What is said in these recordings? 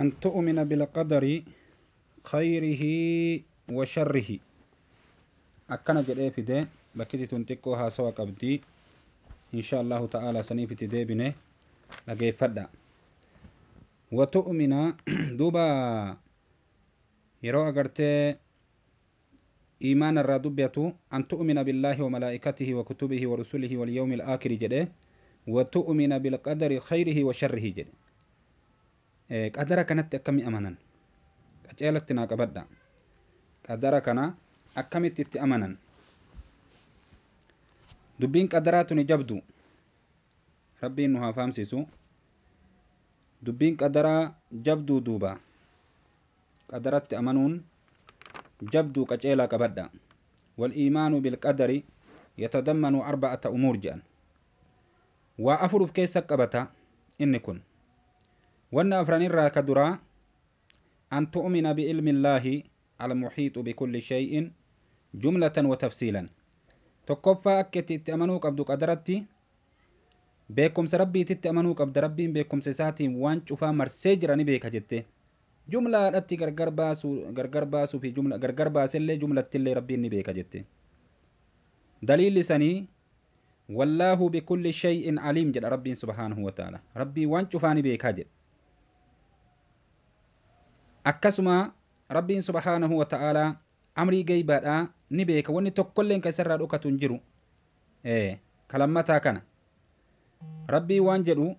أن تؤمن بالقدر خيره وشره. أكنا جدي في ده بكتي تنتقوها سوا قبدي إن شاء الله تعالى سنيف تدابنه لقي فدا وتؤمن دوبا يرو أغرتي إيمان الرادبية أن تؤمن بالله وملائكته وكتبه ورسله واليوم الآخر جده وتؤمن بالقدر خيره وشره جده قدر كانت أكمي أمانا قجالتنا قبدا قدر كان أكمي تت أمانا دبين قدرات جبدو ربي إنها فامسيسو دبين قدر جبدو دوبا قدرت أمانون جبدو قجالا قبدا والإيمان بالقدر يتضمن 4 أمور جان وأفرف كيسا قبتا إنكن وأن أفران الراكدرا أن تؤمن بعلم الله المحيط بكل شيء جملة وتفصيلا تقفى أكتي تأمنوا قبدو قدرتي بكم سربي تتأمنوا قبد ربي بكم سساتي وانشوفا مرسجراني بيك جتة جملة أتي غرغر باسو في جملة غرغر باس اللي جملة اللي ربي بيك جتة دليل لساني والله بكل شيء عليم جد ربي سبحانه وتعالى ربي وانشوفاني بيك جت أكسما ربي سبحانه وتعالى أمري جيبادا نبيك وني تقولين كسر روكا تنجرو كلمتا كان ربي وانجلو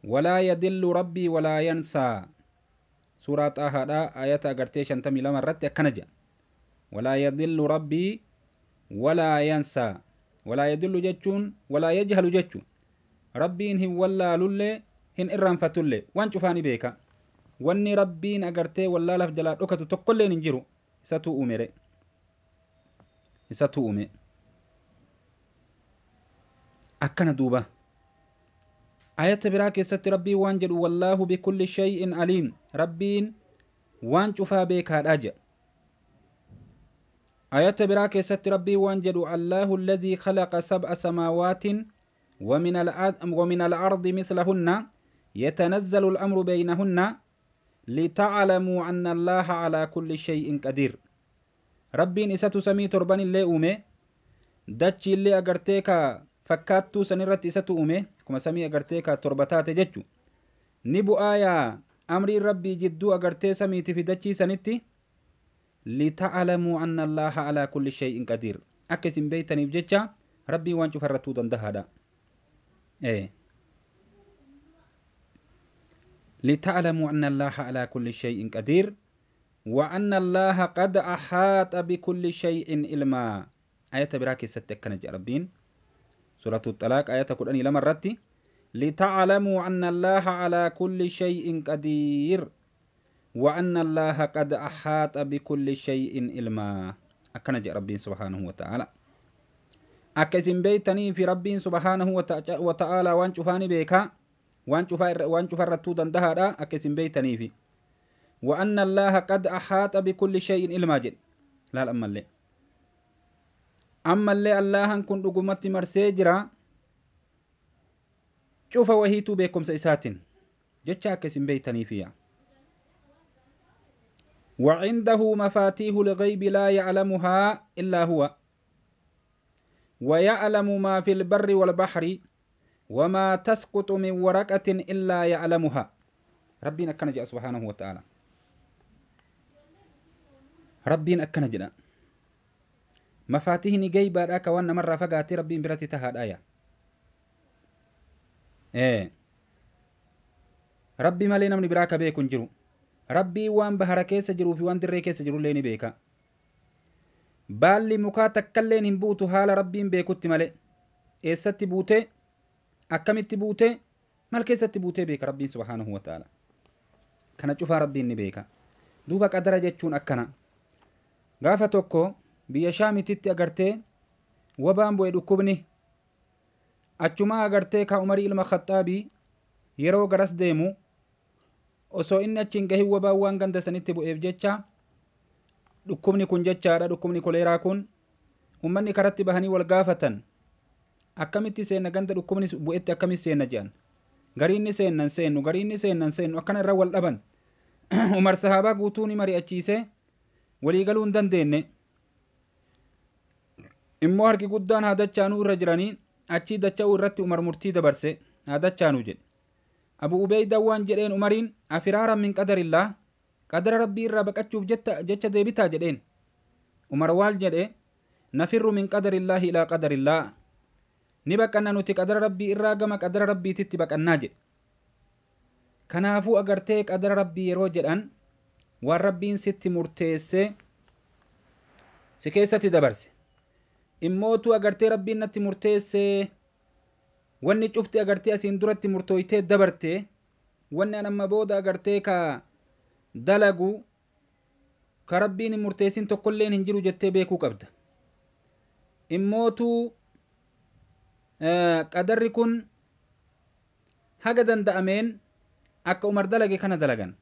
ولا يدل ربي ولا ينسى سورة هذا آيات أغرتي شنتمي لما رت كنجا ولا يدل ربي ولا ينسى ولا يدل جتون ولا يجهل جتون ربي هن ولا لولي هن إرام فتولي وانشوفاني بيكا wanni rabbiin agartee wallaa laf jalaa dhokatu tokkolleen hin jiru isatu uume akkana duuba ayata biraa keessatti rabbiin waan jedhu wallaahu bikulli shay'in aliim rabbiin waan cufaa beekaadha jedha ayata biraa keessatti rabbiin waan jedhu allaahu alladhii khalaqa sab'a samaawatin ومن الأرض مثلهن يتنزل الأمر بينهن لتعلموا أن الله على كل شيء قدير ربين إساتو سمي تربان اللي أومي داتشي اللي أغرتيكا فكاتو سنرت إساتو أومي كما سمي أغرتيكا تربتات جتشو نبو آية أمري ربي جدو أغرتي سمي في داتشي سنتي لتعلموا أن الله على كل شيء قدير أكسم بيتني بجتشا ربي وانشو فرطو دندهادا لتعلموا أن الله على كل شيء قدير وأن الله قد أحاط بكل شيء علما آية براكي ستكنا ربين سورة الطلاق آية القرآن لما رتي لتعلموا أن الله على كل شيء قدير وأن الله قد أحاط بكل شيء علما أكنا ربين سبحانه وتعالى أكسم بيتني في ربين سبحانه وتعالى وانشوفاني بيكا وانشوف الرتو دندهادا أكسم بيتني في وأن الله قد أحاط بكل شيء علما جل لا أما اللي الله كن رقمت مرسيجرا شوف وهيتو بكم سيساتين جتشا أكسم بيتني فيها وعنده مفاتيح الغيب لا يعلمها إلا هو ويعلم ما في البر والبحر وما تسقط من ورقة إلا يعلمها ربنا كان جاء سبحانه وتعالى ربنا كان جاء مفاتيح نجيبا راك وانا مرة فقاتي ربي براتي تهاد آية ربي ما لينا من براك بيكون جرو ربي وان بهر كيس جرو في وان دري كيس جرو ليني بيكا بالي مكاتك كلين هنبوتو حال ربي بيكوتي مالي إيستي بوتي akkamitti buute mal keessatti buutee beeka rabbiin subhaanahu wa ta'ala kana cufaa rabbiin ni beeka duuba qadara jechuun akkana gaafa tokko biyya shaamititti agartee wabaan bu'e dhukkubni achumaa agartee ka umarii ilma khaxaabii yeroo garas deemu osoo inni achiin gahin wabaan waan ganda sanitti bu'eef jecha dhukkubni kun jechaadha dhukkubni koleeraa kun ummanni karatti bahanii wal gaafatan akkamitti seenna ganda dhukkubni bu'etti akkamitti seenna jedhan gariinni seennan seennu akkana irra wal dhaban umar sahaabaa guutuu ni mari'achiise walii galuu hin dandeenye immoo harki guddaan haadachaanuu irra jiranii achii dacha'uu irratti umar murtii dabarse haadachaanuu jedhe abu ubeyda waan jedheen umariin afiraaran min qadarillaa qadara rabbii irraa baqachuuf jecha deebitaa jedheen umar waal jedhe nafirru min qadarillaahi ilaa qadarillaa ni baqanna nuti qadara rabbii irraa gama qadara rabbiititti baqannaa jedhe kanaafuu agartee qadara rabbii yeroo jedhan waan rabbiin sitti murteesse si keessatti dabarse immootu agartee rabbiin natti murteesse wanni cufti agartee asiin duratti murtooytee dabarte wanni an amma booda agartee ka dalagu ka rabbiin hin murteessin tokkolleen hin jiru jettee beekuu qabda immootu qadarri kun haga danda'ameen akka umar dalage kana dalagan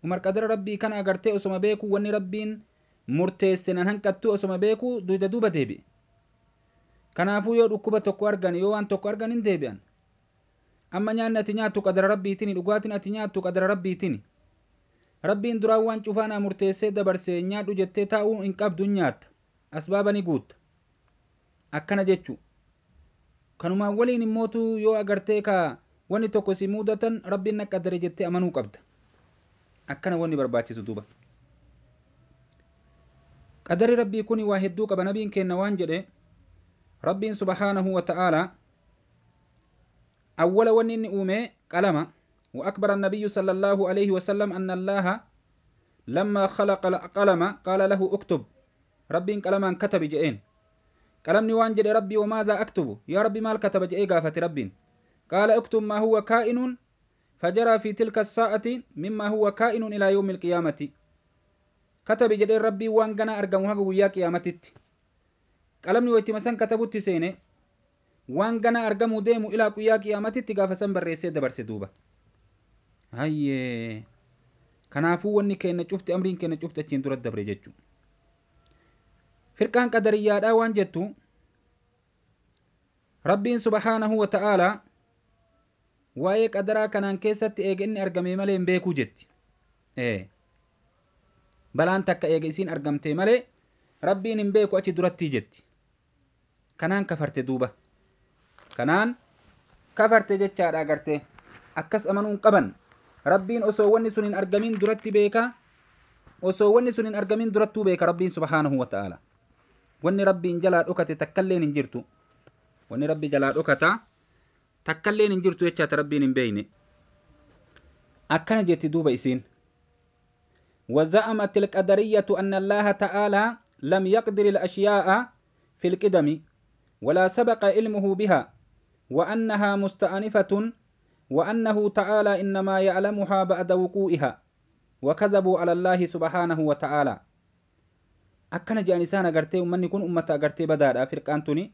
umar qadara rabbii kana agartee osoma beekuu wanni rabbiin murteesse nan hanqattu osoma beekuu duuba deebi'e kanaafuu yoo dhukkuba tokko argan yoo waan tokko argan hin deebi'an amma nyaanni ati nyaattu qadara rabbiitini dhugaatiin ati nyaattu qadara rabbiitini rabbiin duraan waan cufaanaa murteessee dabarsee nyaadhu jettee taa'uu hin qabdu nyaatta asbaaba ni guutta akkana jechuu kanumaan waliin immootu yoo agartee ka wanni tokko si mudatan rabbiin na qaddare jettee amanuu qabda akkana wanni barbaachisu duuba qadari rabbii kuni waa hedduu qaba nabiin kenna waan jedhe rabbiin subhaanahu wa ta'aalaa أول ونين أومي قلم وأكبر النبي صلى الله عليه وسلم أن الله لما خلق القلم قال له اكتب ربي قلما كتب جئين قلم نوان جد ربي وماذا أكتب يا ربي مال كتب جئي قافة ربي قال اكتب ما هو كائن فجرى في تلك الساعة مما هو كائن إلى يوم القيامة كتب جد ربي وانقنا أرقمها ويا قيامتت قلم نويتي مسان كتبت سيني waan gana argamu deemu ilaa guyyaa qiyaamatitti gaafa san barreessee dabarse duuba hayyee kanaafuu wanni kenna cufti amriin kenna cufti achiin dura dabre jechuu firqaan qadariyyaadhaa waan jettu rabbiin subhaanahu wa ta'aalaa waa'ee qadaraa kanaan keessatti eega inni argame malee hin beekuu jetti balaan takka eega isiin argamte malee rabbiin hin beeku achi durattii jetti kanaan kafarte duuba kanaan kafarte jechaadha agarte akkas amanuun qaban rabbiin osoo wanni sun hin argamin duratti beeka osoo wanni sun hin argamin durattuu beeka rabbiin subhaanahu wa ta'ala wanni rabbiin jalaa dhokate takkalleen hin jirtu wanni rabbi jalaa dhokata takkalleen hin jirtu jechaata rabbiin hin beeyne akkana jetti duuba isiin وزعمت القدرية أن الله تعالى لم يقدر الأشياء في القدم ولا سبق علمه بها وأنها مستأنفة وأنه تعالى إنما يعلمها بعد وقوعها وكذبوا على الله سبحانه وتعالى أكنا جانسان أغرتي ومن يكون أمة أغرتي بدادا فرقانتني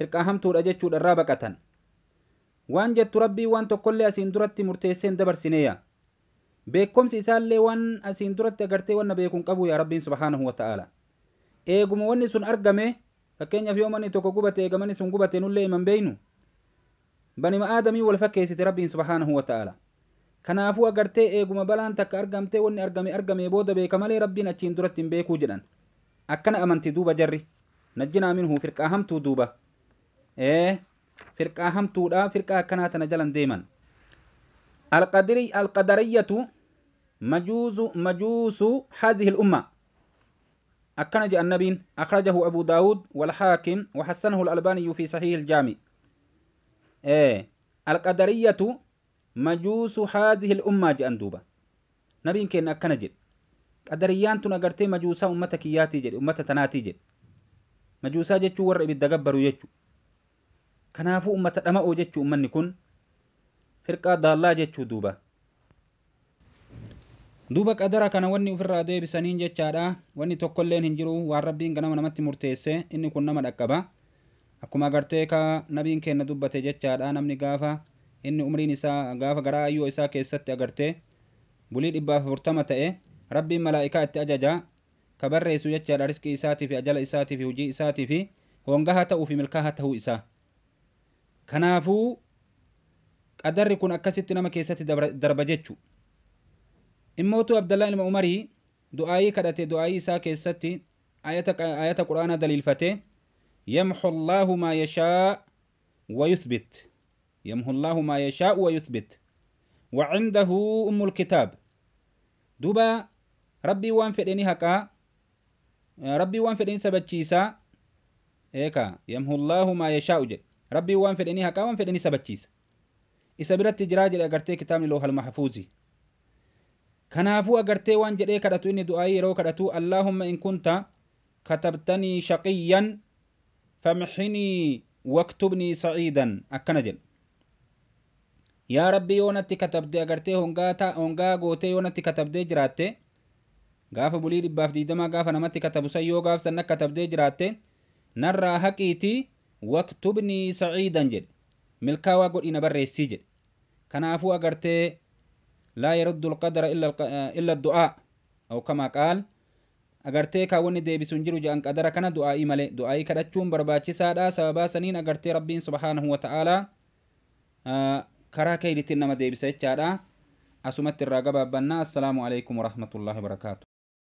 فرقاهم تورجتشو الرابقة وان جت ربي وان تقول أسين درت مرتسين دبر سنيا بكم سيسال وان أسين درت أغرتي وان بيكون قبو يا ربي سبحانه وتعالى إيقم واني سن أرقمي فكين في يومني توكو قبتي إيقمني سن قبتي نولي من بينو bani aadamii wal fakkeessite rabbiin subhaanahu wa ta'ala kanaafuu agartee eeguma balaan takka argamtee wanni argame booda beeka malee rabbiin achiin duratti hin beekuu jedhan akkana amanti duuba jarri najjinaa minhu firqaa hamtuu duuba firqaa hamtuudha firqaa akkanaa tana jalan deeman alqadariyyatu majuusu hadhihi الأمة akkana jedhan nabiin akhrajahu abu daawud والحاكم وحسنه الألباني في صحيح الجامع القدرية مجوس هذه الأمة جأن دوبا نبين كين أكنا جد قدريان تنقرتي مجوسا أمتك ياتي جد أمت تناتي جد مجوسا جدشو ورق بالدقبر يجشو كنافو أمت أمأو جدشو أمني كن فرقا دالله جدشو دوبا دوبا قدرا كان وني فرا دي بسنين جدشادا وني توكلين هنجرو واربين كنا منمت مرتيسي إني كنا مدقبا akkuma agartee ka nabiin kenna dubbate jechaadha namni gaafa inni umriin isaa gaafa garaa ayyoo isaa keessatti agartee bulii 140 ta'e rabbiin malaa'ikaa itti ajaja ka barreessu jechaadha riskii isaatii fi ajala isaatii fi hujii isaatii fi hongaha ta'uu fi milkaaha ta'uu isaa kanaafuu qadarri kun akkasitti nama keessatti darba jechu إموتو عبد الله المعمري دعائي كدت دعائي ساكي ستي آية قرآن دليل فتي يمحو الله ما يشاء ويثبت يمحو الله ما يشاء ويثبت وعنده أم الكتاب دوبا ربي وان فدني هكا ربي وان فدني سبتشيسا إيكا يمحو الله ما يشاء جد ربي وان فدني هكا وان فدني سبتشيسا إسابرت جراج أغرتي كتاب لوح المحفوظي كنافو أغرتي وان جدي كدتو إني دعائي رو كدتو اللهم إن كنت كتبتني شقيا فمحني واكتبني سعيدا أكنجل يا ربي يونتي كتبدي أغرتي هونغا غوتي يونتي كتبدي جراتي غاف بولي دباف ديدما غاف نمتي كتبو سيو غاف سنك كتبدي جراتي نرى حقيتي واكتبني سعيدا جل ملكا وقل إنا بريسي جل كنافو أغرتي لا يرد القدر إلا الدعاء أو كما قال agartee kaawwanni deebisuun jiru jedhan qadara kana du'aa'ii malee du'aa'ii kadhachuun barbaachisaadha sababaa saniin agartee rabbiin subhaanahu wa ta'aalaa karaa keeyditiin nama deebisa jechaadha asumatti irraa gabaabbannaa assalaamu alaykum warahmatullaahi wabarakaatu